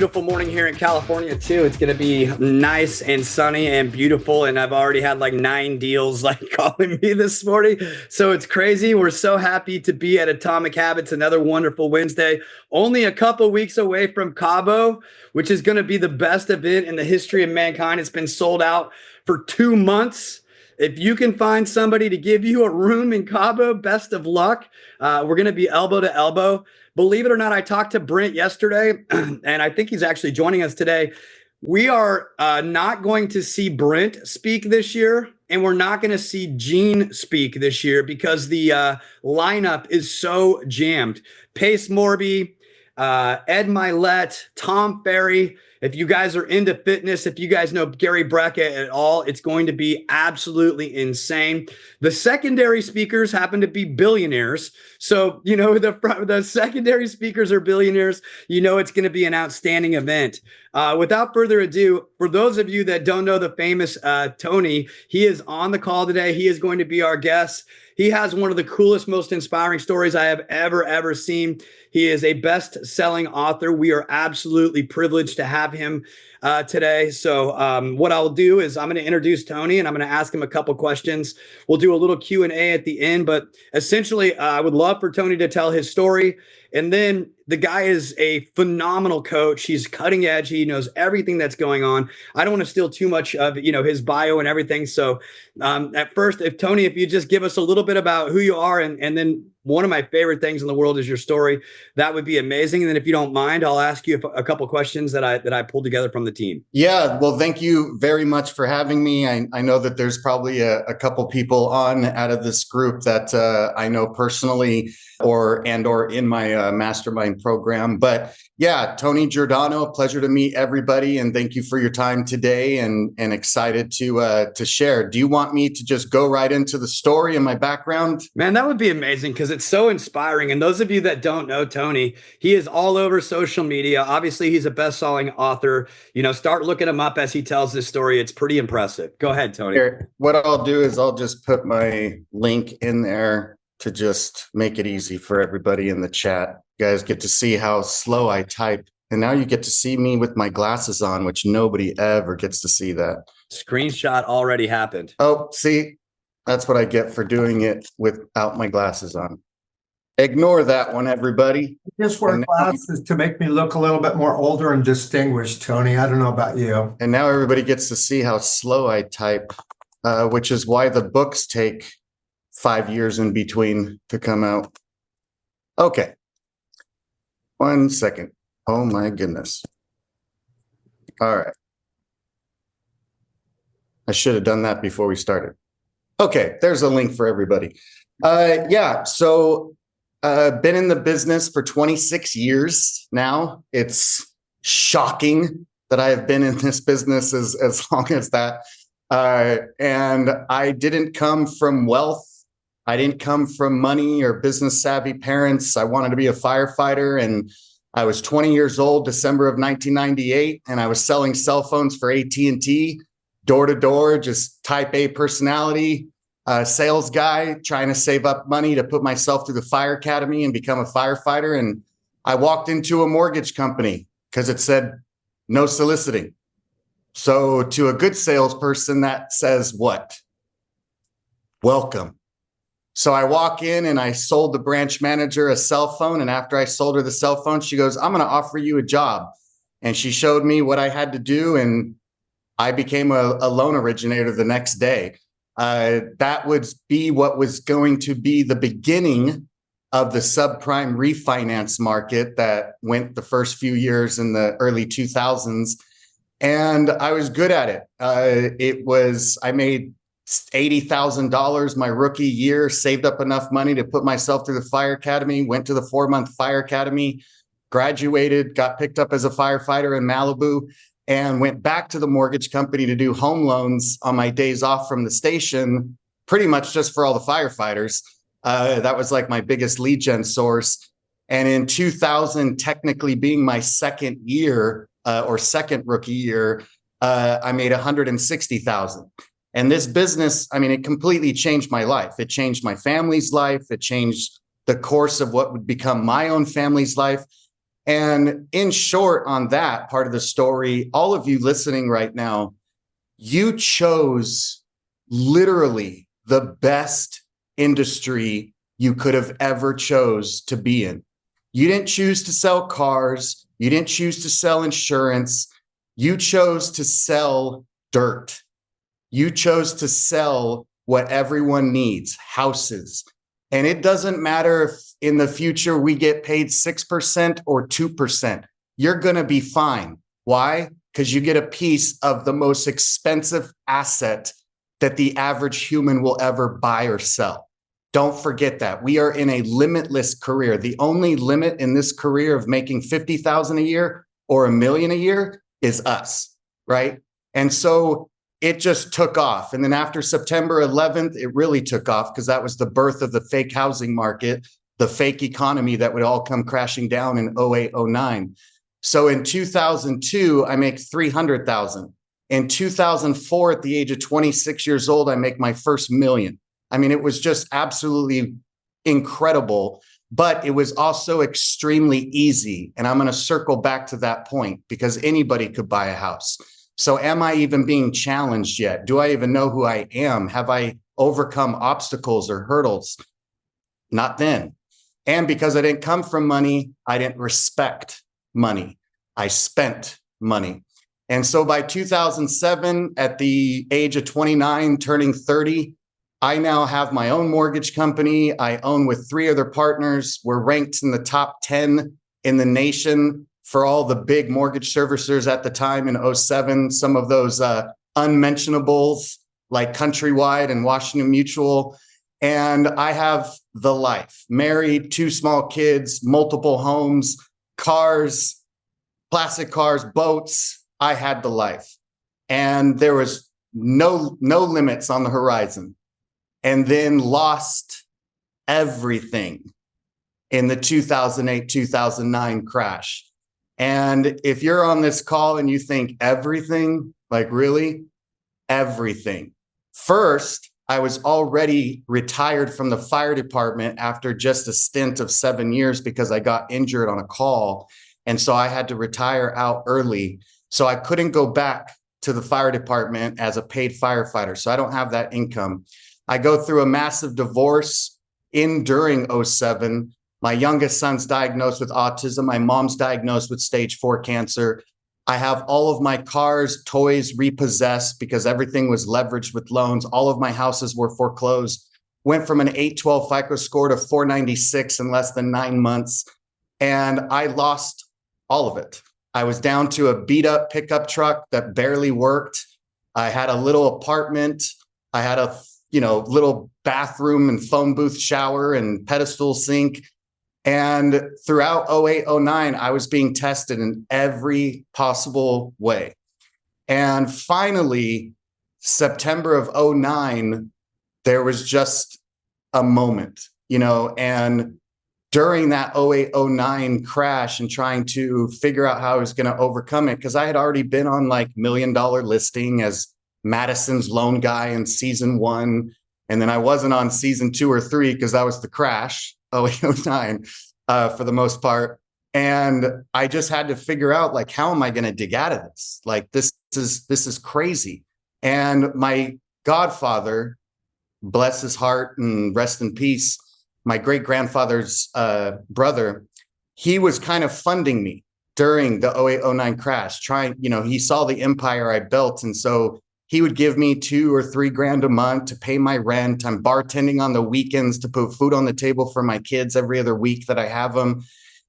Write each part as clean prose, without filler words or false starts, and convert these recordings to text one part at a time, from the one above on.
beautiful morning here in California too. It's going to be nice and sunny and beautiful. And I've already had like 9 deals like calling me this morning. So it's crazy. We're so happy to be at Atomic Habits, another wonderful Wednesday, only a couple weeks away from Cabo, which is going to be the best event in the history of mankind. It's been sold out for 2 months. If you can find somebody to give you a room in Cabo, best of luck. We're going to be elbow to elbow. Believe it or not, I talked to Brent yesterday, and I think he's actually joining us today. We are not going to see Brent speak this year, and we're not going to see Gene speak this year because the lineup is so jammed. Pace Morby, Ed Milet, Tom Ferry. If you guys are into fitness, if you guys know Gary Brecka at all, it's going to be absolutely insane. The secondary speakers happen to be billionaires. So, you know, the secondary speakers are billionaires. You know, it's going to be an outstanding event. Without further ado, for those of you that don't know the famous Tony, he is on the call today. He is going to be our guest. He has one of the coolest, most inspiring stories I have ever seen. He is a best-selling author. We are absolutely privileged to have him today. So what I'll do is I'm going to introduce Tony and I'm going to ask him a couple questions. We'll do a little Q&A at the end, but essentially I would love for Tony to tell his story. And then the guy is a phenomenal coach. He's cutting edge. He knows everything that's going on. I don't want to steal too much of, you know, his bio and everything. So at first, if you just give us a little bit about who you are, and then one of my favorite things in the world is your story, that would be amazing. And then if you don't mind, I'll ask you a couple questions that I pulled together from the team. Yeah, well, thank you very much for having me. I know that there's probably a couple people on out of this group that I know personally or in my mastermind program. But yeah, Tony Giordano, pleasure to meet everybody. And thank you for your time today and excited to share. Do you want me to just go right into the story and my background? Man, that would be amazing because it's so inspiring. And those of you that don't know Tony, he is all over social media. Obviously, he's a best-selling author. You know, start looking him up as he tells this story. It's pretty impressive. Go ahead, Tony. Here, what I'll do is I'll just put my link in there to just make it easy for everybody in the chat. You guys get to see how slow I type. And now you get to see me with my glasses on, which nobody ever gets to see that. Screenshot already happened. Oh, see, that's what I get for doing it without my glasses on. Ignore that one, everybody. I just wear glasses to make me look a little bit more older and distinguished, Tony. I don't know about you. And now everybody gets to see how slow I type, which is why the books take 5 years in between to come out. Okay. 1 second. Oh my goodness. All right. I should have done that before we started. Okay, there's a link for everybody. Yeah, so been in the business for 26 years now. It's shocking that I have been in this business as long as that. And I didn't come from wealth. I didn't come from money or business savvy parents. I wanted to be a firefighter, and I was 20 years old, December of 1998, and I was selling cell phones for AT&T, door to door, just type A personality, sales guy, trying to save up money to put myself through the fire academy and become a firefighter. And I walked into a mortgage company because it said no soliciting. So to a good salesperson, that says what? Welcome. So I walk in and I sold the branch manager a cell phone. And after I sold her the cell phone, she goes, I'm going to offer you a job. And she showed me what I had to do. And I became a loan originator the next day. That would be what was going to be the beginning of the subprime refinance market that went the first few years in the early 2000s. And I was good at it. I made $80,000 my rookie year, saved up enough money to put myself through the fire academy, went to the 4-month fire academy, graduated, got picked up as a firefighter in Malibu, and went back to the mortgage company to do home loans on my days off from the station, pretty much just for all the firefighters. That was like my biggest lead gen source. And in 2000, technically being my second year or second rookie year, I made $160,000. And this business, I mean, it completely changed my life. It changed my family's life. It changed the course of what would become my own family's life. And in short, on that part of the story, all of you listening right now, you chose literally the best industry you could have ever chose to be in. You didn't choose to sell cars. You didn't choose to sell insurance. You chose to sell dirt. You chose to sell what everyone needs, houses. And it doesn't matter if in the future we get paid 6% or 2%. You're going to be fine. Why? Because you get a piece of the most expensive asset that the average human will ever buy or sell. Don't forget that. We are in a limitless career. The only limit in this career of making 50,000 a year or $1 million a year is us, right? And so it just took off. And then after September 11th, it really took off because that was the birth of the fake housing market, the fake economy that would all come crashing down in 08, 09. So in 2002, I make 300,000. In 2004, at the age of 26 years old, I make my first $1 million. I mean, it was just absolutely incredible, but it was also extremely easy. And I'm going to circle back to that point because anybody could buy a house. So am I even being challenged yet? Do I even know who I am? Have I overcome obstacles or hurdles? Not then. And because I didn't come from money, I didn't respect money. I spent money. And so by 2007, at the age of 29, turning 30, I now have my own mortgage company. I own with 3 other partners. We're ranked in the top 10 in the nation for all the big mortgage servicers at the time in 07. Some of those unmentionables like Countrywide and Washington Mutual. And I have the life, married, 2 small kids, multiple homes, cars, classic cars, boats. I had the life. And there was no limits on the horizon. And then lost everything in the 2008-2009 crash. And if you're on this call and you think everything, like really, everything. First, I was already retired from the fire department after just a stint of 7 years because I got injured on a call. And so I had to retire out early. So I couldn't go back to the fire department as a paid firefighter. So I don't have that income. I go through a massive divorce during 07. My youngest son's diagnosed with autism. My mom's diagnosed with stage 4 cancer. I have all of my cars, toys repossessed because everything was leveraged with loans. All of my houses were foreclosed. Went from an 812 FICO score to 496 in less than 9 months. And I lost all of it. I was down to a beat up pickup truck that barely worked. I had a little apartment. I had a little bathroom and phone booth shower and pedestal sink. And throughout 08, 09, I was being tested in every possible way. And finally, September of 09, there was just a moment, and during that 08, 09 crash and trying to figure out how I was going to overcome it, because I had already been on like $1 Million Listing as Madison's loan guy in season 1. And then I wasn't on season 2 or 3 because that was the crash, 08, 09, for the most part. And I just had to figure out, like, how am I going to dig out of this? Like, this is crazy. And my godfather, bless his heart and rest in peace, my great grandfather's brother, he was kind of funding me during the 08, 09 crash, he saw the empire I built. And so he would give me $2 or $3 grand a month to pay my rent. I'm bartending on the weekends to put food on the table for my kids every other week that I have them.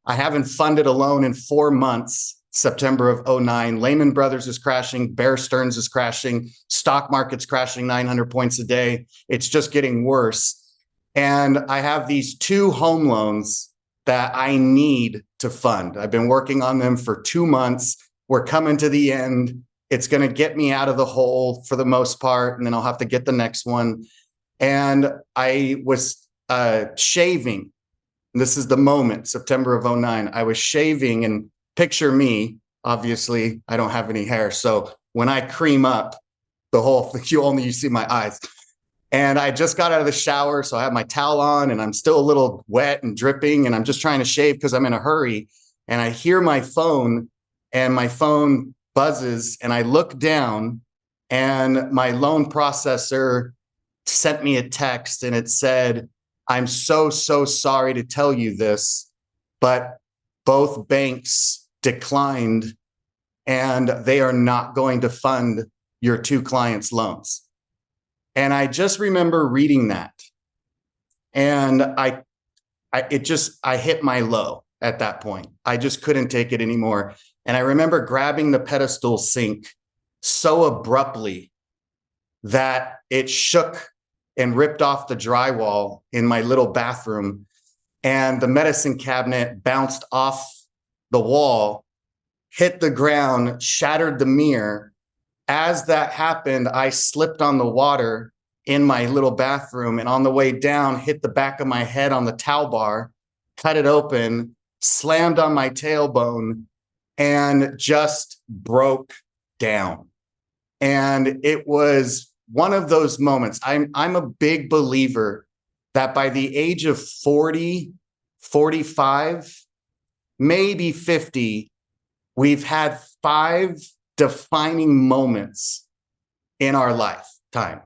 I haven't funded a loan in 4 months, September of 09. Lehman Brothers is crashing. Bear Stearns is crashing. Stock market's crashing 900 points a day. It's just getting worse. And I have these 2 home loans that I need to fund. I've been working on them for 2 months. We're coming to the end. It's going to get me out of the hole for the most part, and then I'll have to get the next one. And I was shaving. This is the moment, September of 09. I was shaving, and picture me. Obviously, I don't have any hair. So when I cream up, the whole thing, you see my eyes. And I just got out of the shower, so I have my towel on, and I'm still a little wet and dripping, and I'm just trying to shave because I'm in a hurry. and I hear my phone, and my phone buzzes, and I look down, and my loan processor sent me a text, and it said, "I'm so sorry to tell you this, but both banks declined, and they are not going to fund your two clients' loans." And I just remember reading that, and I hit my low at that point. I just couldn't take it anymore. And I remember grabbing the pedestal sink so abruptly that it shook and ripped off the drywall in my little bathroom, and the medicine cabinet bounced off the wall, hit the ground, shattered the mirror. As that happened, I slipped on the water in my little bathroom, and on the way down, hit the back of my head on the towel bar, cut it open, slammed on my tailbone, and just broke down. And it was one of those moments. I'm a big believer that by the age of 40, 45, maybe 50, we've had 5 defining moments in our lifetime,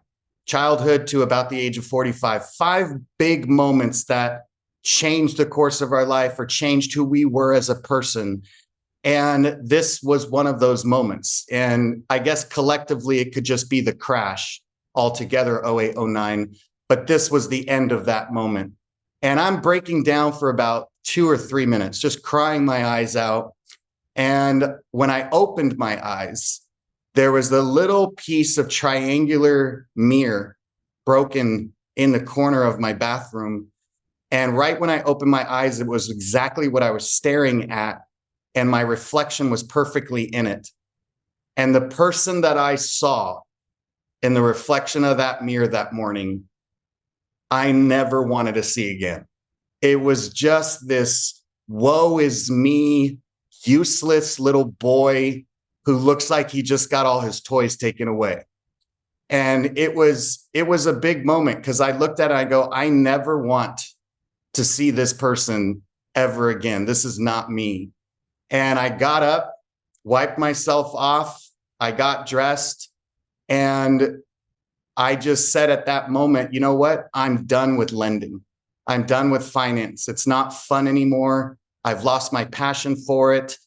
childhood to about the age of 45, 5 big moments that changed the course of our life or changed who we were as a person. And this was one of those moments. And I guess collectively, it could just be the crash altogether, 08, 09. But this was the end of that moment. And I'm breaking down for about 2 or 3 minutes, just crying my eyes out. And when I opened my eyes, there was a little piece of triangular mirror broken in the corner of my bathroom. And right when I opened my eyes, it was exactly what I was staring at. And my reflection was perfectly in it. And the person that I saw in the reflection of that mirror that morning, I never wanted to see again. It was just this woe is me, useless little boy who looks like he just got all his toys taken away. And it was a big moment, because I looked at it and I go, I never want to see this person ever again. This is not me. And I got up, wiped myself off, I got dressed, and I just said at that moment, you know what? I'm done with lending. I'm done with finance. It's not fun anymore. I've lost my passion for it.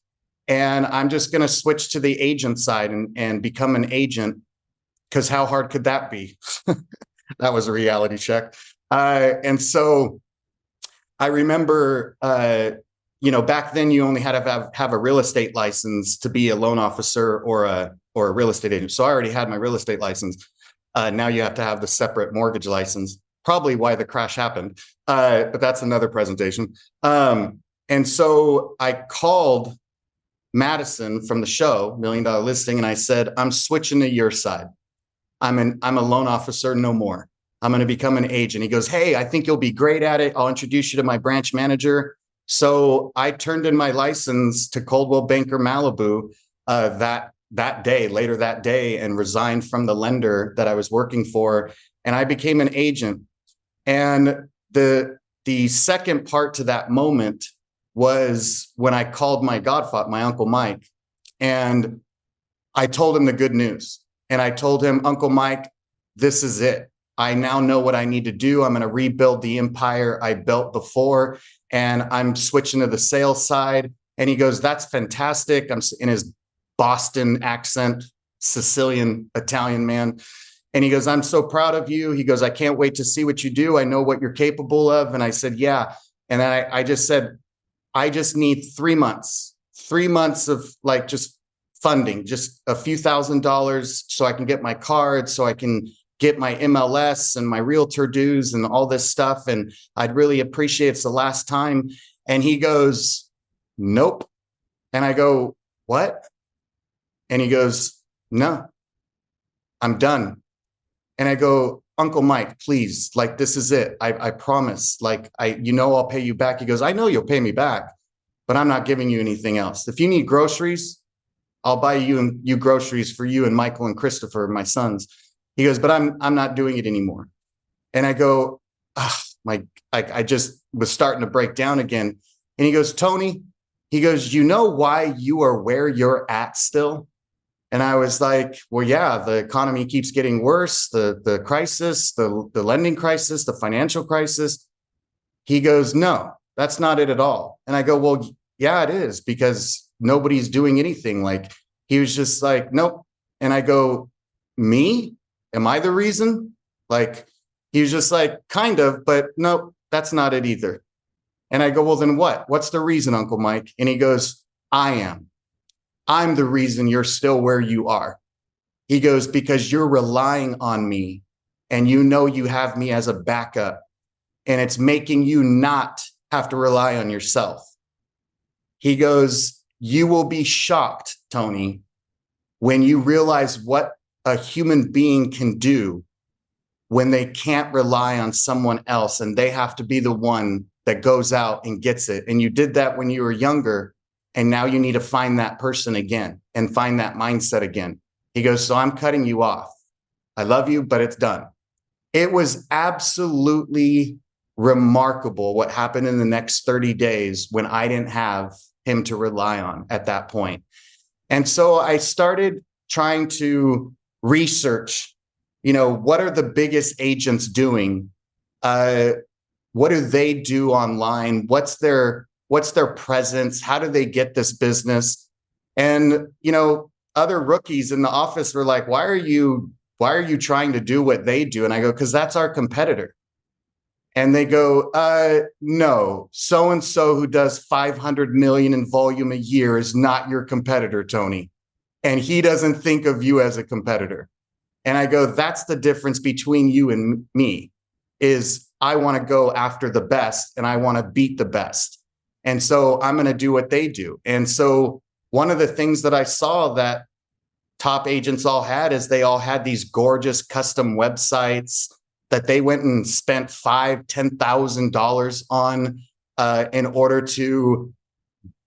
And I'm just going to switch to the agent side and become an agent, because how hard could that be? That was a reality check. And so I remember, back then you only had to have a real estate license to be a loan officer or a real estate agent. So I already had my real estate license. Now you have to have the separate mortgage license, probably why the crash happened. But that's another presentation. And so I called Madison from the show, $1 Million Listing, and I said, I'm switching to your side. I'm a loan officer, no more. I'm going to become an agent. He goes, hey, I think you'll be great at it. I'll introduce you to my branch manager. So I turned in my license to Coldwell Banker Malibu later that day, and resigned from the lender that I was working for. And I became an agent. And the second part to that moment was when I called my godfather, my Uncle Mike, and I told him the good news. And I told him, Uncle Mike, this is it. I now know what I need to do. I'm going to rebuild the empire I built before, and I'm switching to the sales side. And he goes, that's fantastic. I'm in his Boston accent, Sicilian, Italian man. And he goes, I'm so proud of you. He goes, I can't wait to see what you do. I know what you're capable of. And I said, yeah. And then I just said, I just need 3 months of like just funding, just a few $1,000s so I can get my card, so I can get my MLS and my realtor dues and all this stuff. And I'd really appreciate it's the last time. And he goes, nope. And I go, what? And he goes, no, I'm done. And I go, Uncle Mike, please, like, this is it. I promise, like, I'll pay you back. He goes, I know you'll pay me back, but I'm not giving you anything else. If you need groceries, I'll buy you groceries for you and Michael and Christopher, my sons. He goes, but I'm not doing it anymore. And I go, I just was starting to break down again. And he goes, Tony, He goes, you know why you are where you're at still? And I was like, well, yeah, the economy keeps getting worse, the crisis, the lending crisis, the financial crisis. He goes, no, that's not it at all. And I go, well, yeah, it is, because nobody's doing anything. Like, he was just like, nope. And I go, me? Am I the reason? Like, he was just like, kind of, but nope, that's not it either. And I go, well, then what? What's the reason, Uncle Mike? And he goes, I am. I'm the reason you're still where you are. He goes, because you're relying on me and you know you have me as a backup, and it's making you not have to rely on yourself. He goes, you will be shocked, Tony, when you realize what a human being can do when they can't rely on someone else and they have to be the one that goes out and gets it. And you did that when you were younger, and now you need to find that person again and find that mindset again. He goes, so I'm cutting you off. I love you, but it's done. It was absolutely remarkable what happened in the next 30 days when I didn't have him to rely on at that point. And so I started trying to research, what are the biggest agents doing? What do they do online? What's their presence? How do they get this business? And, other rookies in the office were like, why are you trying to do what they do? And I go, because that's our competitor. And they go, no, so-and-so who does 500 million in volume a year is not your competitor, Tony. And he doesn't think of you as a competitor. And I go, that's the difference between you and me, is I want to go after the best and I want to beat the best. And so I'm going to do what they do. And so one of the things that I saw that top agents all had is they all had these gorgeous custom websites that they went and spent $5,000-$10,000 on in order to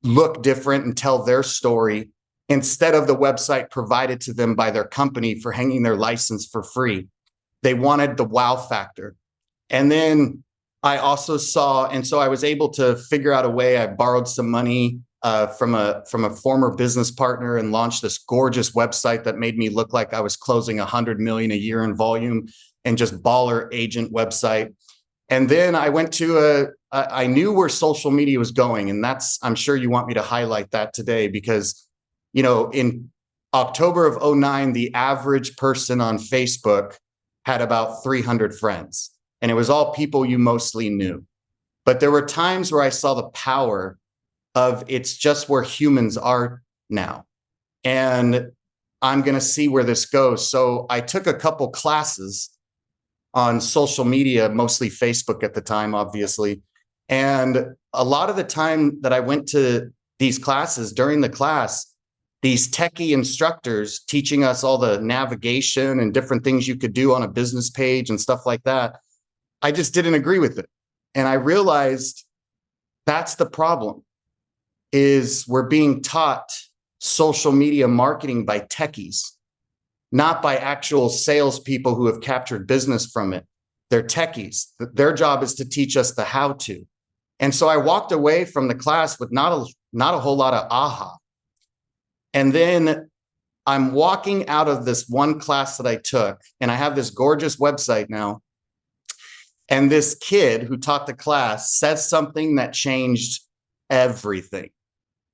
look different and tell their story, instead of the website provided to them by their company for hanging their license for free. They wanted the wow factor. And then I also saw, and so I was able to figure out a way. I borrowed some money from a former business partner and launched this gorgeous website that made me look like I was closing 100 million a year in volume, and just baller agent website. And then I went to I knew where social media was going. And I'm sure you want me to highlight that today, because, in October of 2009, the average person on Facebook had about 300 friends, and it was all people you mostly knew. But there were times where I saw the power of it's just where humans are now. And I'm going to see where this goes. So I took a couple classes on social media, mostly Facebook at the time, obviously. And a lot of the time that I went to these classes, during the class, these techie instructors teaching us all the navigation and different things you could do on a business page and stuff like that, I just didn't agree with it. And I realized that's the problem, is we're being taught social media marketing by techies, not by actual salespeople who have captured business from it. They're techies. Their job is to teach us the how to. And so I walked away from the class with not a whole lot of aha. And then I'm walking out of this one class that I took, and I have this gorgeous website now. And this kid who taught the class says something that changed everything.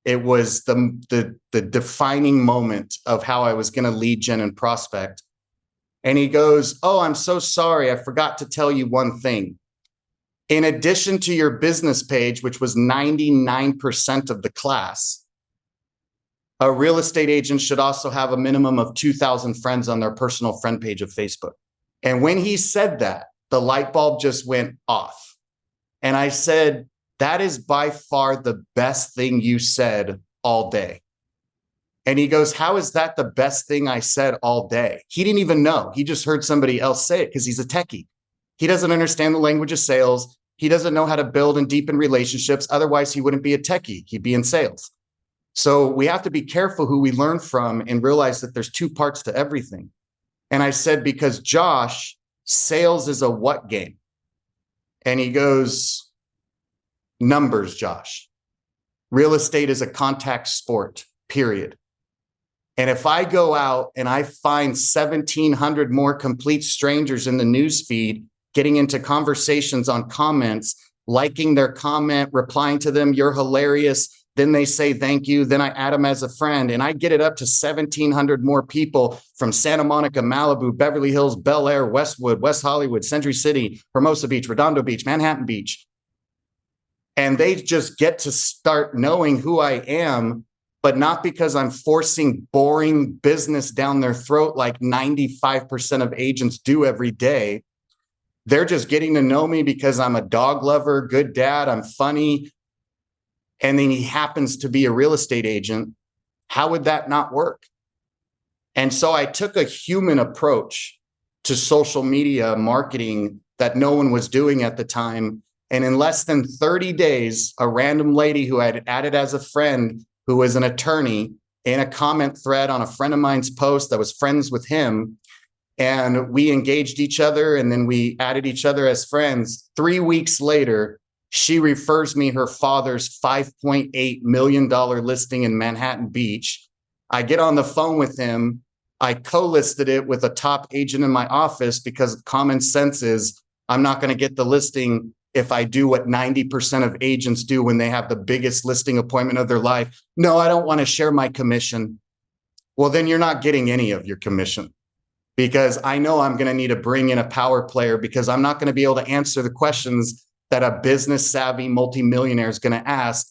It was the defining moment of how I was going to lead gen and prospect. And he goes, oh, I'm so sorry. I forgot to tell you one thing. In addition to your business page, which was 99% of the class, a real estate agent should also have a minimum of 2,000 friends on their personal friend page of Facebook. And when he said that, the light bulb just went off. And I said, that is by far the best thing you said all day. And he goes, how is that the best thing I said all day? He didn't even know. He just heard somebody else say it because he's a techie. He doesn't understand the language of sales. He doesn't know how to build and deepen relationships. Otherwise, he wouldn't be a techie. He'd be in sales. So we have to be careful who we learn from and realize that there's two parts to everything. And I said, because Josh, sales is a what game? And he goes, numbers, Josh. Real estate is a contact sport, period. And if I go out and I find 1,700 more complete strangers in the news feed, getting into conversations on comments, liking their comment, replying to them, you're hilarious. Then they say thank you. Then I add them as a friend, and I get it up to 1,700 more people from Santa Monica, Malibu, Beverly Hills, Bel Air, Westwood, West Hollywood, Century City, Hermosa Beach, Redondo Beach, Manhattan Beach. And they just get to start knowing who I am, but not because I'm forcing boring business down their throat like 95% of agents do every day. They're just getting to know me because I'm a dog lover, good dad, I'm funny, and then he happens to be a real estate agent. How would that not work? And so I took a human approach to social media marketing that no one was doing at the time. And in less than 30 days, a random lady who I had added as a friend, who was an attorney, in a comment thread on a friend of mine's post that was friends with him, and we engaged each other, and then we added each other as friends. 3 weeks later, she refers me her father's $5.8 million listing in Manhattan Beach. I get on the phone with him. I co-listed it with a top agent in my office because common sense is I'm not going to get the listing if I do what 90% of agents do when they have the biggest listing appointment of their life. No, I don't want to share my commission. Well, then you're not getting any of your commission, because I know I'm going to need to bring in a power player, because I'm not going to be able to answer the questions that a business savvy multimillionaire is going to ask.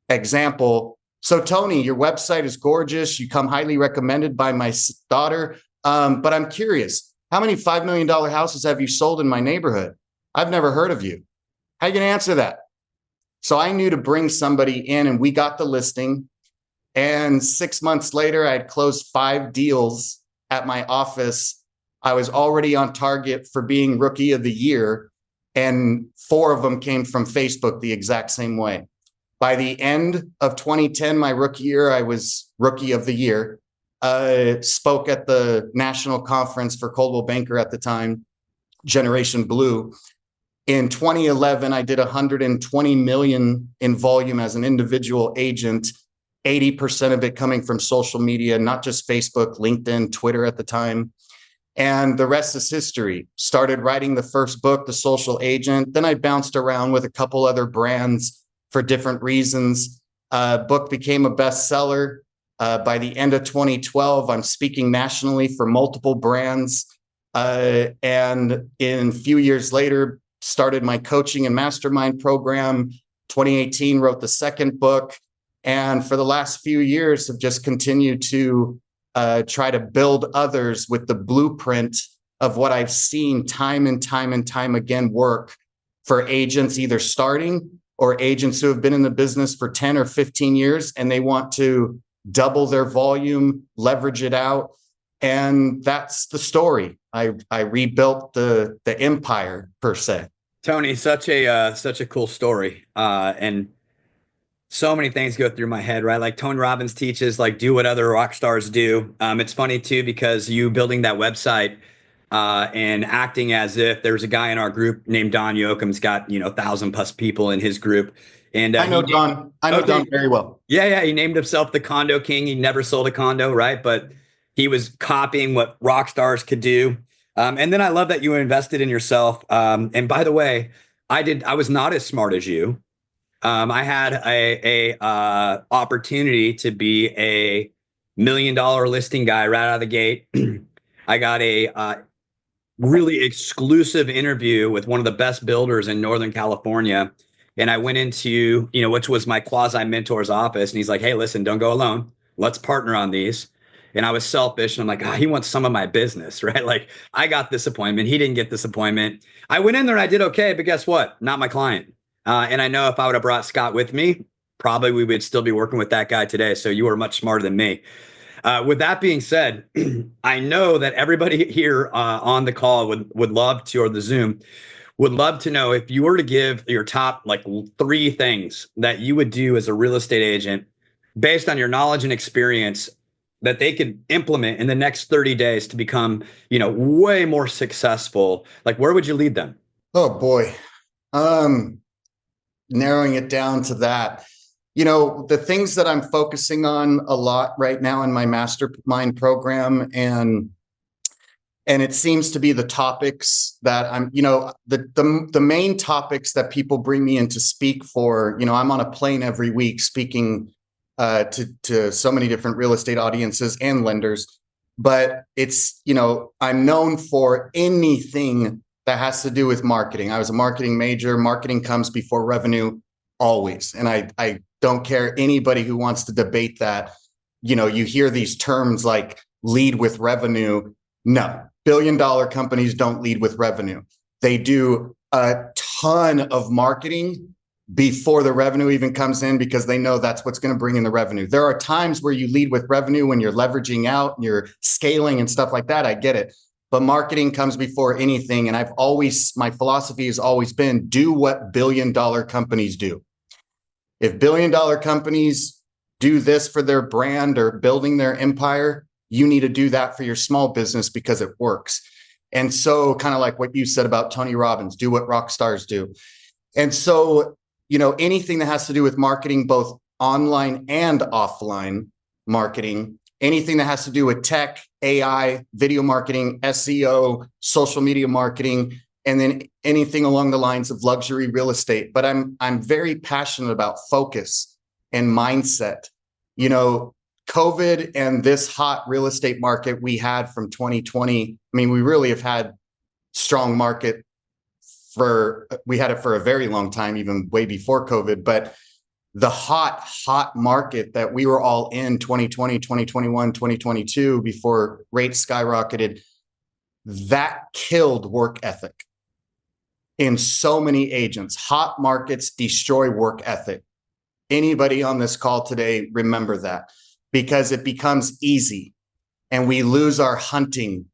Example. So Tony, your website is gorgeous. You come highly recommended by my daughter. But I'm curious, how many $5 million houses have you sold in my neighborhood? I've never heard of you. How are you going to answer that? So I knew to bring somebody in, and we got the listing. And 6 months later, I had closed 5 deals at my office. I was already on target for being rookie of the year, and 4 of them came from Facebook the exact same way. By the end of 2010, my rookie year, I was rookie of the year. Spoke at the national conference for Coldwell Banker at the time, Generation Blue. In 2011, I did 120 million in volume as an individual agent, 80% of it coming from social media, not just Facebook, LinkedIn, Twitter at the time. And the rest is history. Started writing the first book, The Social Agent. Then I bounced around with a couple other brands for different reasons. Book became a bestseller. By the end of 2012, I'm speaking nationally for multiple brands. And in a few years later, started my coaching and mastermind program. 2018, wrote the second book. And for the last few years, have just continued to try to build others with the blueprint of what I've seen time and time again work for agents either starting or agents who have been in the business for 10 or 15 years, and they want to double their volume, leverage it out. And that's the story. I rebuilt the empire, per se. Tony, such a cool story. And so many things go through my head, right? Like Tony Robbins teaches, like, do what other rock stars do. It's funny too, because you building that website and acting as if there's a guy in our group named Don Yoakum's got, 1,000+ people in his group. And I know Don. I know Don very well. Yeah. He named himself the condo king. He never sold a condo, right? But he was copying what rock stars could do. And then I love that you invested in yourself. And by the way, I was not as smart as you. I had a opportunity to be a $1 million listing guy right out of the gate. I got a really exclusive interview with one of the best builders in Northern California. And I went into, which was my quasi mentor's office. And he's like, hey, listen, don't go alone. Let's partner on these. And I was selfish. And I'm like, he wants some of my business, right? Like, I got this appointment. He didn't get this appointment. I went in there and I did okay. But guess what? Not my client. And I know if I would have brought Scott with me, probably we would still be working with that guy today. So you were much smarter than me. With that being said, I know that everybody here on the call would love to, or the Zoom, would love to know if you were to give your top 3 things that you would do as a real estate agent based on your knowledge and experience that they could implement in the next 30 days to become, way more successful. Like, where would you lead them? Oh boy. Narrowing it down to that. The things that I'm focusing on a lot right now in my mastermind program, and it seems to be the topics that I'm, the main topics that people bring me in to speak for. I'm on a plane every week speaking to so many different real estate audiences and lenders. But it's, I'm known for anything that has to do with marketing. I was a marketing major. Marketing comes before revenue always. And I don't care anybody who wants to debate that. You hear these terms like lead with revenue. No, billion-dollar companies don't lead with revenue. They do a ton of marketing before the revenue even comes in, because they know that's what's going to bring in the revenue. There are times where you lead with revenue when you're leveraging out and you're scaling and stuff like that. I get it. But marketing comes before anything. And my philosophy has always been, do what billion-dollar companies do. If billion-dollar companies do this for their brand or building their empire, you need to do that for your small business because it works. And so, kind of like what you said about Tony Robbins, do what rock stars do. And so, anything that has to do with marketing, both online and offline marketing, anything that has to do with tech, AI, video marketing, SEO, social media marketing, and then anything along the lines of luxury real estate. But I'm very passionate about focus and mindset. COVID and this hot real estate market we had from 2020. I mean, we really have had strong market we had it for a very long time, even way before COVID. But the hot market that we were all in 2020, 2021, 2022, before rates skyrocketed, that killed work ethic in so many agents. Hot markets destroy work ethic. Anybody on this call today, remember that, because it becomes easy and we lose our hunting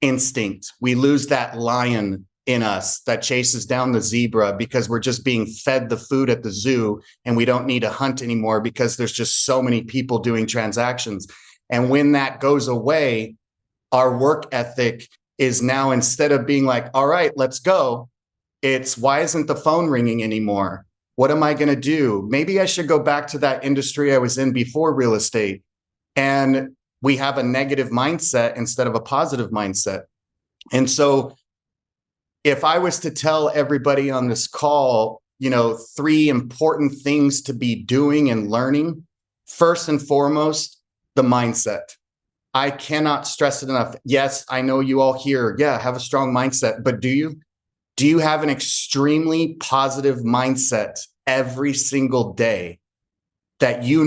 instinct. We lose that lion in us that chases down the zebra because we're just being fed the food at the zoo, and we don't need to hunt anymore because there's just so many people doing transactions. And when that goes away, our work ethic is now, instead of being like, all right, let's go, it's, why isn't the phone ringing anymore? What am I going to do? Maybe I should go back to that industry I was in before real estate. And we have a negative mindset instead of a positive mindset. And so if I was to tell everybody on this call, 3 important things to be doing and learning, first and foremost, the mindset. I cannot stress it enough. Yes, I know you all here, have a strong mindset, but do you? Do you have an extremely positive mindset every single day that you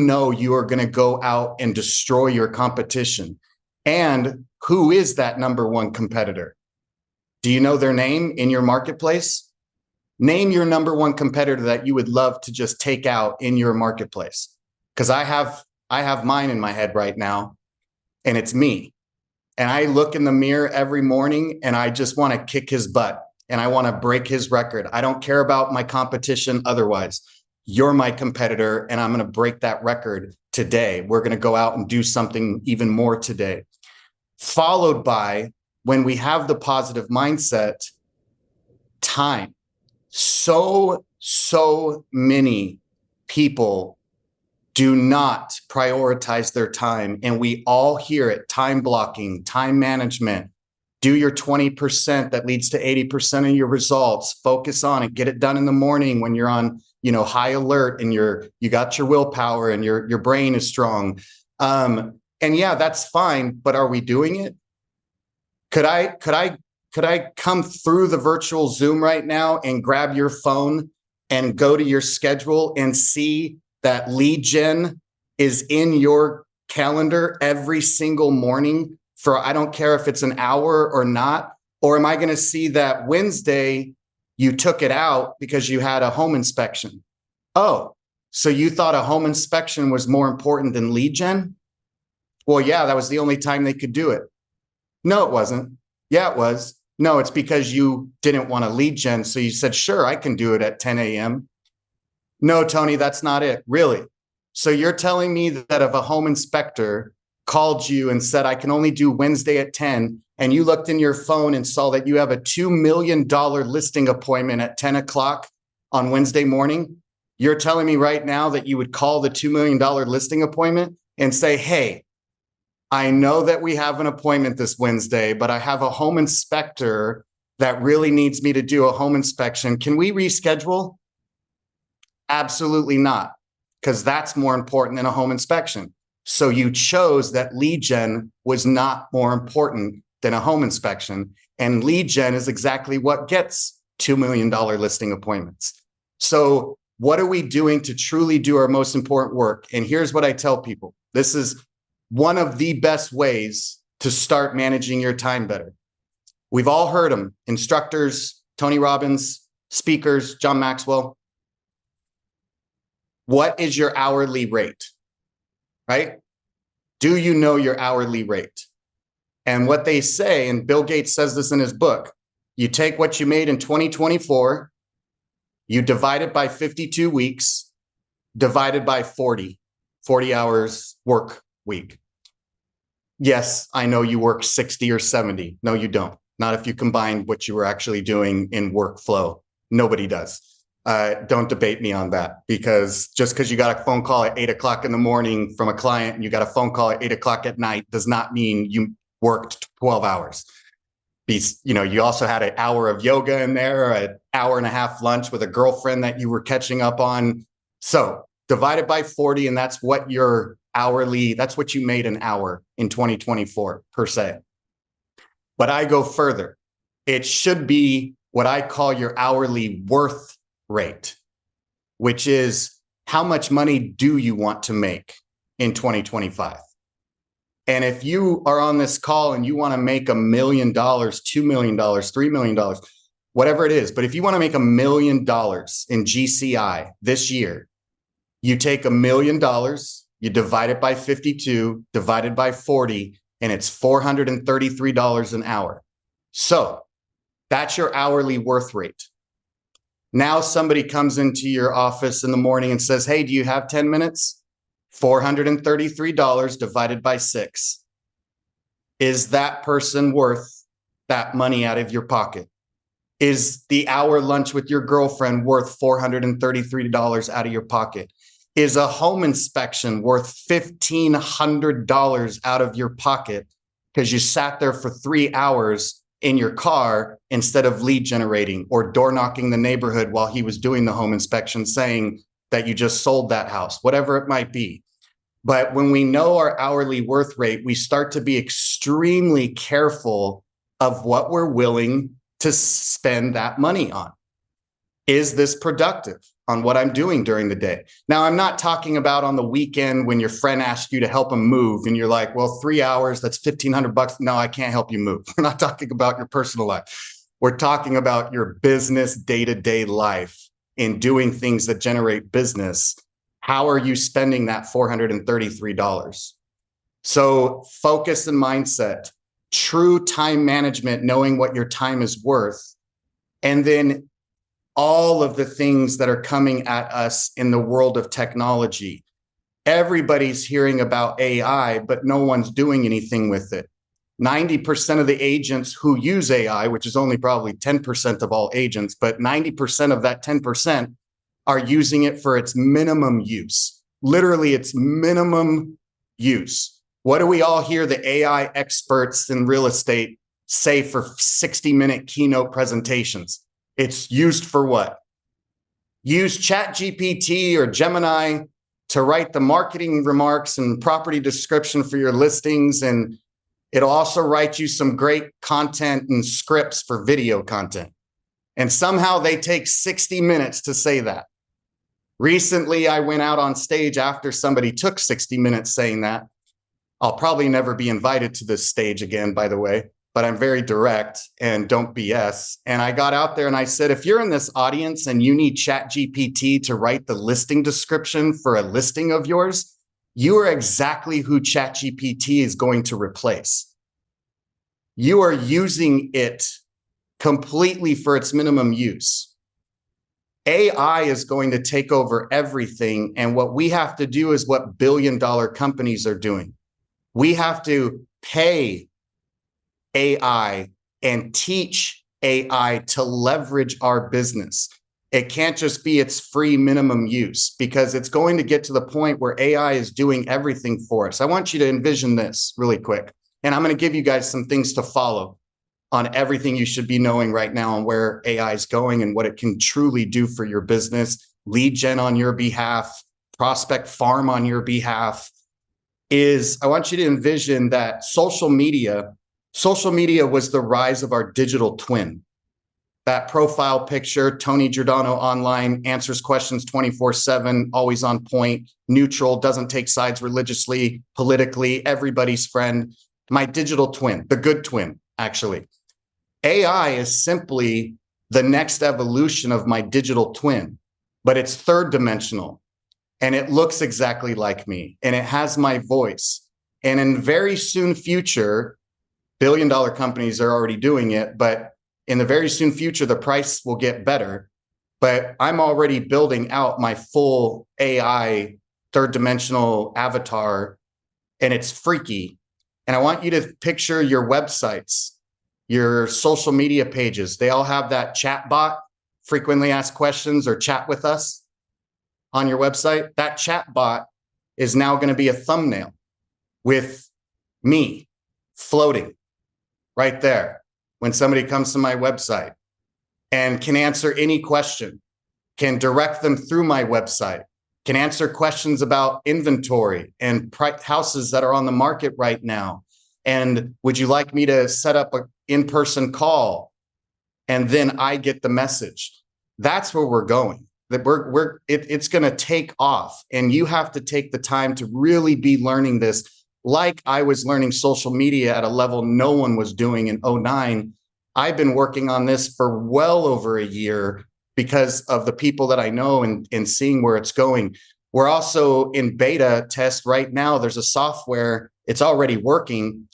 are going to go out and destroy your competition? And who is that number one competitor? Do you know their name in your marketplace? Name your number one competitor that you would love to just take out in your marketplace. Because I have mine in my head right now, and it's me. And I look in the mirror every morning and I just want to kick his butt and I want to break his record. I don't care about my competition otherwise. You're my competitor, and I'm going to break that record today. We're going to go out and do something even more today. Followed by, when we have the positive mindset, time. So many people do not prioritize their time. And we all hear it: time blocking, time management. Do your 20% that leads to 80% of your results. Focus on it. Get it done in the morning when you're on, high alert and you got your willpower and your brain is strong. And yeah, that's fine. But are we doing it? Could I come through the virtual Zoom right now and grab your phone and go to your schedule and see that lead gen is in your calendar every single morning for, I don't care if it's an hour or not? Or am I going to see that Wednesday you took it out because you had a home inspection? Oh, so you thought a home inspection was more important than lead gen? Well, yeah, that was the only time they could do it. No, it wasn't. Yeah, it was. No, it's because you didn't want to lead gen. So you said, sure, I can do it at 10 a.m. No, Tony, that's not it. Really? So you're telling me that if a home inspector called you and said, I can only do Wednesday at 10, and you looked in your phone and saw that you have a $2 million listing appointment at 10 o'clock on Wednesday morning, You're telling me right now that you would call the $2 million listing appointment and say, hey, I know that we have an appointment this Wednesday, but I have a home inspector that really needs me to do a home inspection. Can we reschedule? Absolutely not, because that's more important than a home inspection. So you chose that lead gen was not more important than a home inspection. And lead gen is exactly what gets $2 million listing appointments. So what are we doing to truly do our most important work? And here's what I tell people. This is one of the best ways to start managing your time better. We've all heard them, instructors, Tony Robbins, speakers, John Maxwell. What is your hourly rate, right? Do you know your hourly rate? And what they say, and Bill Gates says this in his book, you take what you made in 2024, you divide it by 52 weeks, divided by 40 hours work week. Yes, I know you work 60 or 70. No, you don't. Not if you combine what you were actually doing in workflow. Nobody does. Don't debate me on that, because just because you got a phone call at 8 o'clock in the morning from a client and you got a phone call at 8 o'clock at night does not mean you worked 12 hours. You also had an hour of yoga in there, an hour and a half lunch with a girlfriend that you were catching up on. So divide it by 40, and that's what your hourly, that's what you made an hour in 2024 per se. But I go further. It should be what I call your hourly worth rate, which is how much money do you want to make in 2025? And if you are on this call and you want to make $1 million, $2 million, $3 million, whatever it is, but if you want to make $1 million in GCI this year, you take $1 million, you divide it by 52, divided by 40, and it's $433 an hour. So that's your hourly worth rate. Now somebody comes into your office in the morning and says, hey, do you have 10 minutes? $433 divided by 6. Is that person worth that money out of your pocket? Is the hour lunch with your girlfriend worth $433 out of your pocket? Is a home inspection worth $1,500 out of your pocket because you sat there for 3 hours in your car instead of lead generating or door knocking the neighborhood while he was doing the home inspection, saying that you just sold that house, whatever it might be. But when we know our hourly worth rate, we start to be extremely careful of what we're willing to spend that money on. Is this productive on what I'm doing during the day? Now, I'm not talking about on the weekend when your friend asks you to help him move and you're like, well, 3 hours, that's $1,500. No, I can't help you move. We're not talking about your personal life. We're talking about your business day-to-day life in doing things that generate business. How are you spending that $433? So focus and mindset, true time management, knowing what your time is worth, and then all of the things that are coming at us in the world of technology. Everybody's hearing about AI, but no one's doing anything with it. 90% of the agents who use AI, which is only probably 10% of all agents, but 90% of that 10% are using it for its minimum use. Literally, its minimum use. What do we all hear the AI experts in real estate say for 60-minute keynote presentations? It's used for what? Use ChatGPT or Gemini to write the marketing remarks and property description for your listings. And it'll also write you some great content and scripts for video content. And somehow they take 60 minutes to say that. Recently, I went out on stage after somebody took 60 minutes saying that. I'll probably never be invited to this stage again, by the way, but I'm very direct and don't BS. And I got out there and I said, if you're in this audience and you need ChatGPT to write the listing description for a listing of yours, you are exactly who ChatGPT is going to replace. You are using it completely for its minimum use. AI is going to take over everything. And what we have to do is what billion-dollar companies are doing. We have to pay AI and teach AI to leverage our business. It can't just be its free minimum use, because it's going to get to the point where AI is doing everything for us. I want you to envision this really quick. And I'm going to give you guys some things to follow on everything you should be knowing right now on where AI is going and what it can truly do for your business, lead gen on your behalf, prospect farm on your behalf. I want you to envision that social media was the rise of our digital twin. That profile picture, Tony Giordano online, answers questions 24/7, always on point, neutral, doesn't take sides religiously, politically, everybody's friend. My digital twin, the good twin, actually. AI is simply the next evolution of my digital twin, but it's third dimensional, and it looks exactly like me, and it has my voice. And in very soon future, billion-dollar companies are already doing it, but in the very soon future, the price will get better. But I'm already building out my full AI third dimensional avatar, and it's freaky. And I want you to picture your websites, your social media pages. They all have that chat bot, frequently asked questions or chat with us on your website. That chat bot is now going to be a thumbnail with me floating right there when somebody comes to my website, and can answer any question, can direct them through my website, can answer questions about inventory and houses that are on the market right now. And would you like me to set up an in-person call? And then I get the message. That's where we're going. That it's going to take off, and you have to take the time to really be learning this. Like I was learning social media at a level no one was doing in 2009. I've been working on this for well over a year because of the people that I know and seeing where it's going. We're also in beta test right now. There's a software, it's already working.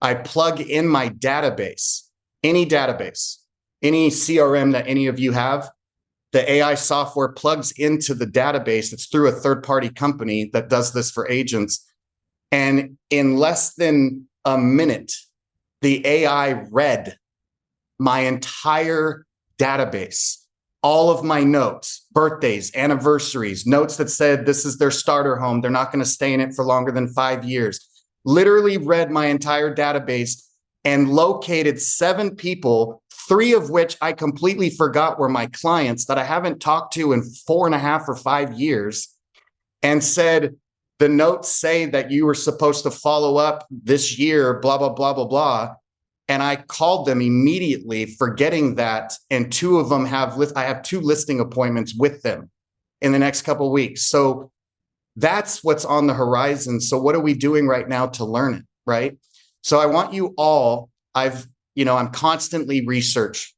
I plug in my database, any CRM that any of you have. The AI software plugs into the database. It's through a third-party company that does this for agents. And in less than a minute, the AI read my entire database, all of my notes, birthdays, anniversaries, notes that said this is their starter home, they're not going to stay in it for longer than 5 years. Literally read my entire database and located 7 people, 3 of which I completely forgot were my clients that I haven't talked to in 4.5 or 5 years, and said, the notes say that you were supposed to follow up this year, blah, blah, blah, blah, blah. And I called them immediately, forgetting that. And 2 of them I have 2 listing appointments with them in the next couple of weeks. So that's what's on the horizon. So what are we doing right now to learn it, right? So I want you all, I'm constantly in research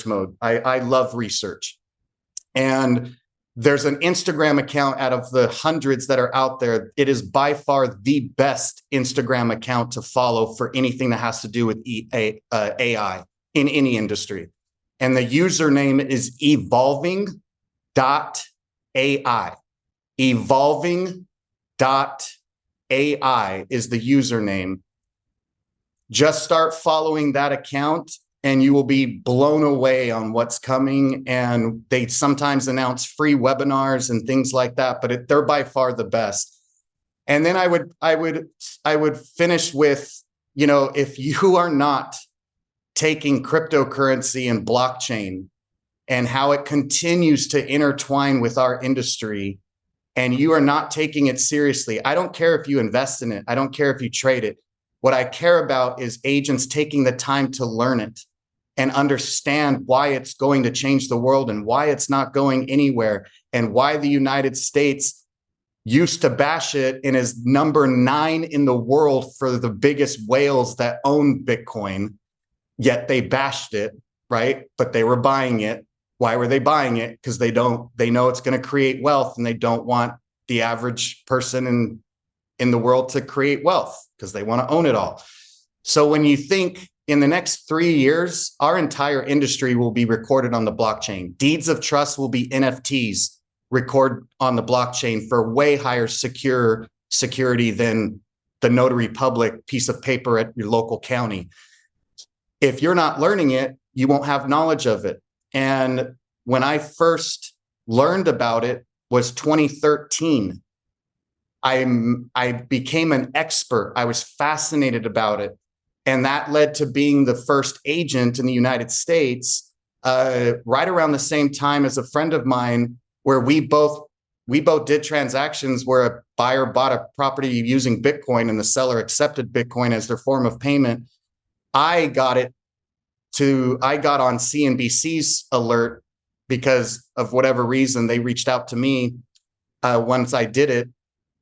mode. I love research. And there's an Instagram account out of the hundreds that are out there. It is by far the best Instagram account to follow for anything that has to do with AI in any industry. And the username is evolving.ai. Evolving.ai is the username. Just start following that account, and you will be blown away on what's coming. And they sometimes announce free webinars and things like that, but they're by far the best. And then I would finish with, if you are not taking cryptocurrency and blockchain and how it continues to intertwine with our industry, and you are not taking it seriously, I don't care if you invest in it. I don't care if you trade it. What I care about is agents taking the time to learn it and understand why it's going to change the world and why it's not going anywhere, and why the United States used to bash it and is number 9 in the world for the biggest whales that own Bitcoin, yet they bashed it, right? But they were buying it. Why were they buying it? Because they know it's going to create wealth, and they don't want the average person in the world to create wealth because they want to own it all. So when you think in the next 3 years, our entire industry will be recorded on the blockchain. Deeds of trust will be NFTs recorded on the blockchain for way higher security than the notary public piece of paper at your local county. If you're not learning it, you won't have knowledge of it. And when I first learned about it was 2013. I became an expert. I was fascinated about it. And that led to being the first agent in the United States, right around the same time as a friend of mine, where we both did transactions where a buyer bought a property using Bitcoin and the seller accepted Bitcoin as their form of payment. I got on CNBC's alert because of whatever reason. They reached out to me once I did it.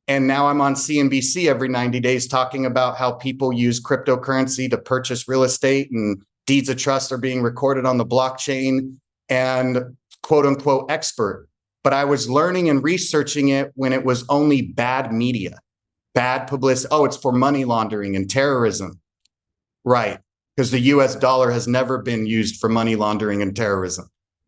And now I'm on CNBC every 90 days talking about how people use cryptocurrency to purchase real estate, and deeds of trust are being recorded on the blockchain, and quote unquote expert. But I was learning and researching it when it was only bad media, bad publicity. Oh, it's for money laundering and terrorism. Right. Because the US dollar has never been used for money laundering and terrorism.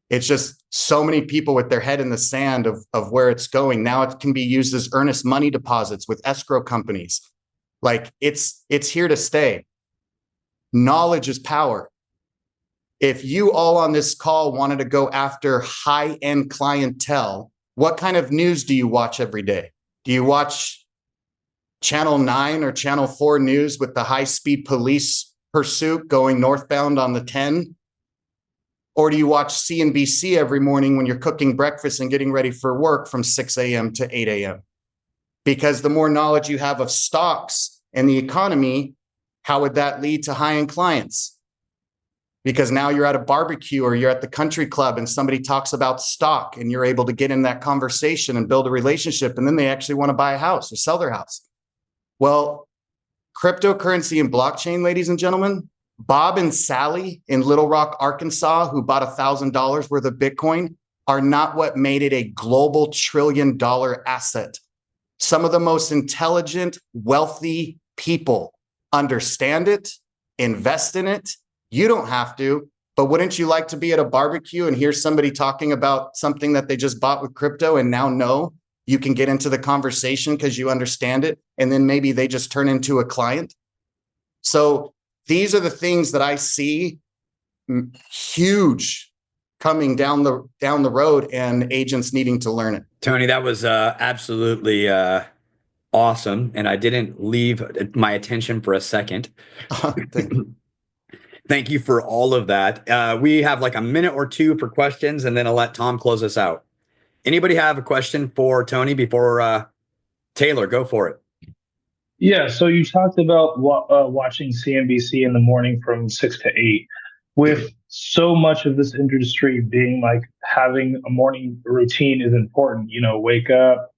It's just so many people with their head in the sand of where it's going. Now it can be used as earnest money deposits with escrow companies. Like it's here to stay. Knowledge is power. If you all on this call wanted to go after high-end clientele, what kind of news do you watch every day? Do you watch Channel 9 or Channel 4 news with the high-speed police pursuit going northbound on the 10? Or do you watch CNBC every morning when you're cooking breakfast and getting ready for work from 6 a.m. to 8 a.m.? Because the more knowledge you have of stocks and the economy, how would that lead to high-end clients? Because now you're at a barbecue or you're at the country club and somebody talks about stock and you're able to get in that conversation and build a relationship, and then they actually want to buy a house or sell their house. Well, cryptocurrency and blockchain, ladies and gentlemen, Bob and Sally in Little Rock, Arkansas, who bought $1,000 worth of Bitcoin, are not what made it a global $1 trillion asset. Some of the most intelligent, wealthy people understand it, invest in it. You don't have to, but wouldn't you like to be at a barbecue and hear somebody talking about something that they just bought with crypto and now know you can get into the conversation because you understand it, and then maybe they just turn into a client? So these are the things that I see huge coming down the road, and agents needing to learn it. Tony, that was absolutely awesome. And I didn't leave my attention for a second. Thank you. Thank you for all of that. We have like a minute or two for questions, and then I'll let Tom close us out. Anybody have a question for Tony before Taylor? Go for it. Yeah, so you talked about watching CNBC in the morning from 6 to 8. With so much of this industry being like having a morning routine is important, wake up,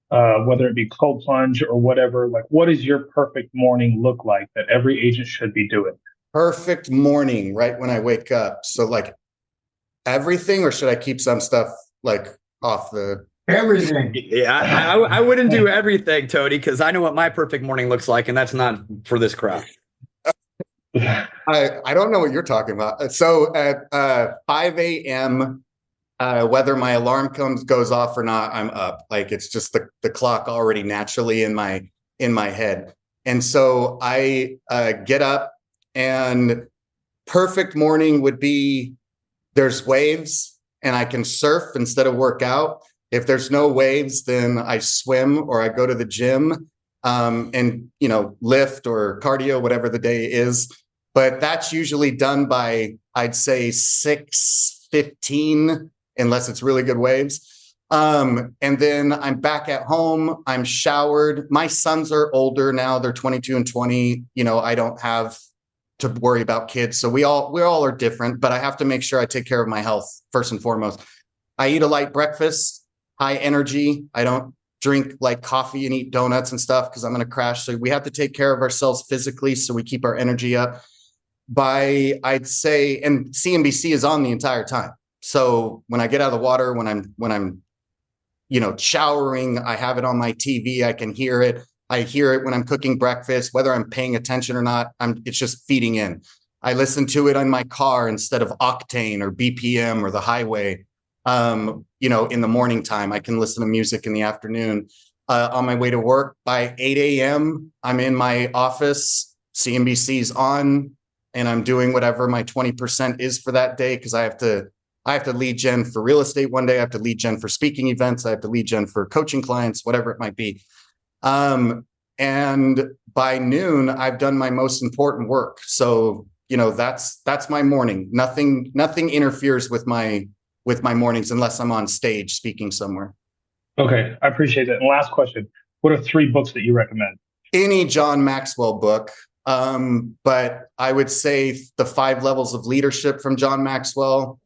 whether it be cold plunge or whatever. Like, what does your perfect morning look like that every agent should be doing? Perfect morning, right when I wake up. So like everything, or should I keep some stuff like off the... Everything. Yeah, I wouldn't do everything, Tony, because I know what my perfect morning looks like, and that's not for this crowd. I don't know what you're talking about. So at 5 a.m., whether my alarm goes off or not, I'm up. Like it's just the clock already naturally in my head. And so I get up, and perfect morning would be there's waves and I can surf instead of work out. If there's no waves, then I swim or I go to the gym and, lift or cardio, whatever the day is. But that's usually done by, I'd say 6:15, unless it's really good waves. And then I'm back at home. I'm showered. My sons are older now. They're 22 and 20. I don't have to worry about kids. So we all are different, but I have to make sure I take care of my health first and foremost. I eat a light breakfast, high energy. I don't drink like coffee and eat donuts and stuff because I'm going to crash. So we have to take care of ourselves physically so we keep our energy up. I'd say, and CNBC is on the entire time. So when I get out of the water, when I'm showering, I have it on my TV. I can hear it. I hear it when I'm cooking breakfast, whether I'm paying attention or not. It's just feeding in. I listen to it on my car instead of Octane or BPM or the highway. In the morning time, I can listen to music in the afternoon. On my way to work by 8 a.m., I'm in my office. CNBC's on, and I'm doing whatever my 20% is for that day because I have to I have to lead gen for real estate one day. I have to lead gen for speaking events. I have to lead gen for coaching clients, whatever it might be. And by noon, I've done my most important work. So, that's my morning. Nothing interferes with my mornings unless I'm on stage speaking somewhere. Okay, I appreciate that. And last question: what are 3 books that you recommend? Any John Maxwell book, but I would say The 5 Levels of Leadership from John Maxwell.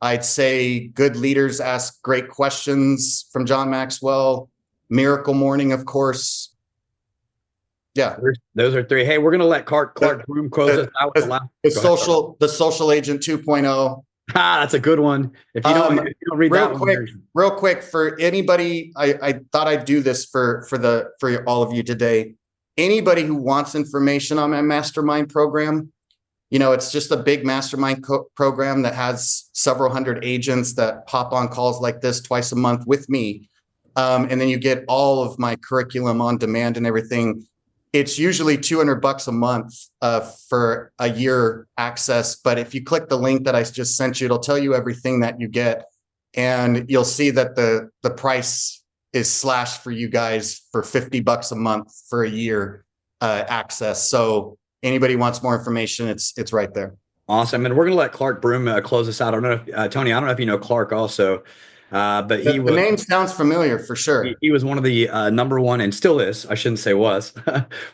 I'd say Good Leaders Ask Great Questions from John Maxwell. Miracle Morning, of course. Yeah, those are 3. Hey, we're gonna let Clark Broom close us out with the Social Agent 2.0. That's a good one. If you don't read that one, real quick for anybody, I thought I'd do this for all of you today. Anybody who wants information on my mastermind program, it's just a big mastermind program that has several hundred agents that pop on calls like this twice a month with me. And then you get all of my curriculum on demand and everything. It's usually $200 a month for a year access. But if you click the link that I just sent you, it'll tell you everything that you get. And you'll see that the price is slashed for you guys for $50 a month for a year access. So anybody wants more information, it's right there. Awesome. And we're going to let Clark Broom close us out. I don't know if Tony, I don't know if you know Clark also. But the name sounds familiar for sure. He was one of the number one, and still is, I shouldn't say was,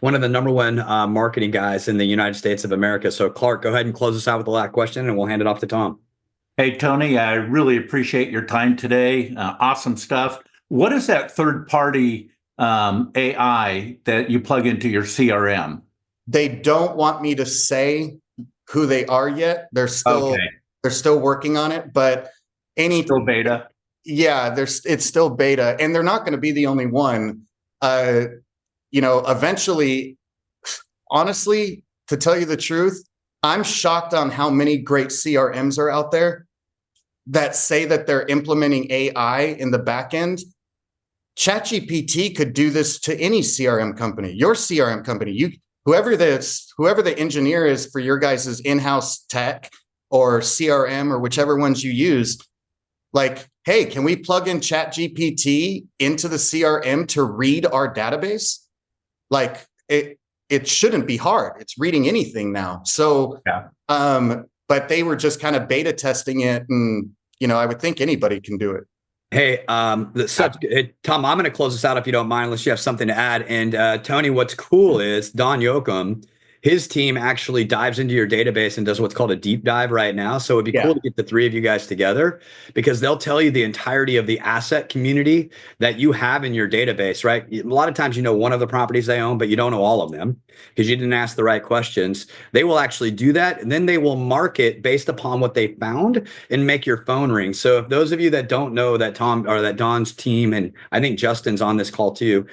one of the number one marketing guys in the United States of America. So Clark, go ahead and close us out with the last question, and we'll hand it off to Tom. Hey, Tony, I really appreciate your time today. Awesome stuff. What is that third-party AI that you plug into your CRM? They don't want me to say who they are yet. They're still working on it, but still beta. Yeah, it's still beta, and they're not going to be the only one. Eventually, honestly, to tell you the truth, I'm shocked on how many great CRMs are out there that say that they're implementing AI in the back end. ChatGPT could do this to any CRM company, your CRM company, whoever the engineer is for your guys' in-house tech or CRM or whichever ones you use. Like, hey, can we plug in ChatGPT into the CRM to read our database? Like, it shouldn't be hard. It's reading anything now. So, but they were just kind of beta testing it, and I would think anybody can do it. Hey, Tom, I'm going to close this out if you don't mind, unless you have something to add. And Tony, what's cool is Don Yoakum, his team actually dives into your database and does what's called a deep dive right now. So it'd be cool to get the 3 of you guys together, because they'll tell you the entirety of the asset community that you have in your database, right? A lot of times, one of the properties they own, but you don't know all of them because you didn't ask the right questions. They will actually do that, and then they will market based upon what they found and make your phone ring. So if those of you that don't know that Tom or that Don's team, and I think Justin's on this call too,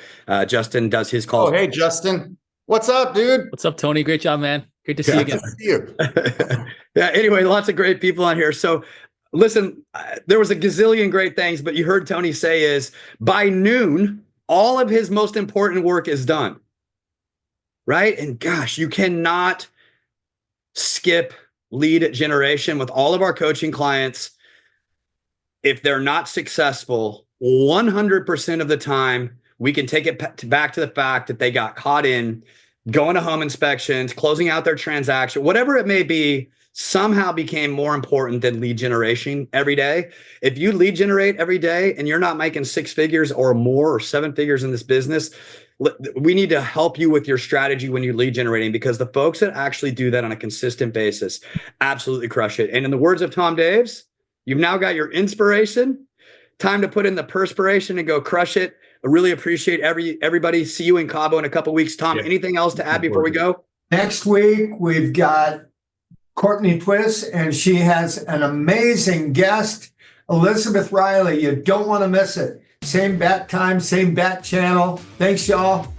Justin does his calls. Oh, hey, Justin. What's up, dude? What's up, Tony? Great job, man. Great to see you again. Good to see you. Yeah, anyway, lots of great people on here. So listen, there was a gazillion great things, but you heard Tony say is by noon, all of his most important work is done. Right? And gosh, you cannot skip lead generation with all of our coaching clients. If they're not successful, 100% of the time, we can take it back to the fact that they got caught in going to home inspections, closing out their transaction, whatever it may be, somehow became more important than lead generation every day. If you lead generate every day and you're not making 6 figures or more or 7 figures in this business, we need to help you with your strategy when you're lead generating, because the folks that actually do that on a consistent basis absolutely crush it. And in the words of Tom Daves, you've now got your inspiration, time to put in the perspiration and go crush it. I really appreciate everybody. See you in Cabo in a couple of weeks. Tom, anything else to add before we go? Next week, we've got Courtney Twist, and she has an amazing guest, Elizabeth Riley. You don't want to miss it. Same bat time, same bat channel. Thanks, y'all.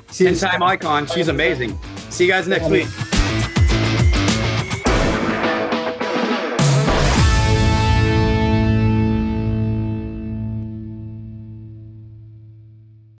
See you. Time icon. She's amazing. See you guys next week.